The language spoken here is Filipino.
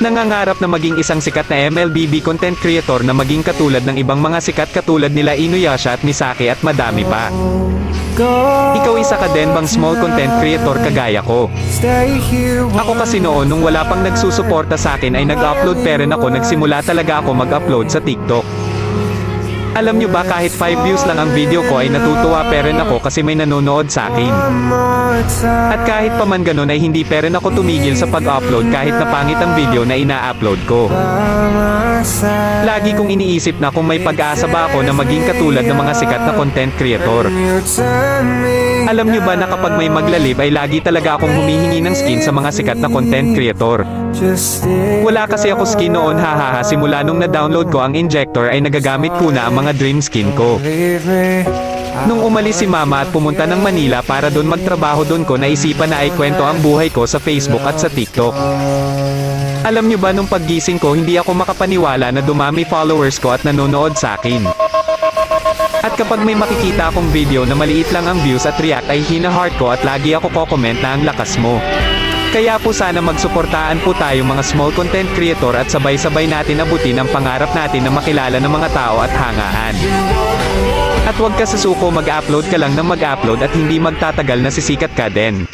Nangangarap na maging isang sikat na MLBB content creator na maging katulad ng ibang mga sikat katulad nila Inuyasha at Misaki at madami pa. Ikaw isa ka din bang small content creator kagaya ko? Ako kasi noon nung wala pang nagsusuporta sa akin ay nag-upload pero ako nagsimula talaga ako mag-upload sa TikTok. Alam nyo ba kahit 5 views lang ang video ko ay natutuwa pa rin ako kasi may nanonood sa akin. At kahit pa man ganun ay hindi pa rin ako tumigil sa pag-upload kahit na pangit ang video na ina-upload ko. Lagi kong iniisip na kung may pag-asa ba ako na maging katulad ng mga sikat na content creator. Alam nyo ba na kapag may maglalib ay lagi talaga akong humihingi ng skin sa mga sikat na content creator. Wala kasi ako skin noon hahaha simula nung na-download ko ang injector ay nagagamit ko na ang mga dream skin ko. Nung umalis si mama at pumunta ng Manila para doon magtrabaho doon ko naisipan na ay kwento ang buhay ko sa Facebook at sa TikTok. Alam nyo ba nung paggising ko hindi ako makapaniwala na dumami followers ko at nanonood sa akin. At kapag may makikita akong video na maliit lang ang views at react ay hina-heart ko at lagi ako ko-comment na ang lakas mo. Kaya po sana magsuportaan po tayo mga small content creator at sabay-sabay natin abutin ang pangarap natin na makilala ng mga tao at hangaan. At huwag ka sasuko mag-upload ka lang ng mag-upload at hindi magtatagal na sisikat ka din.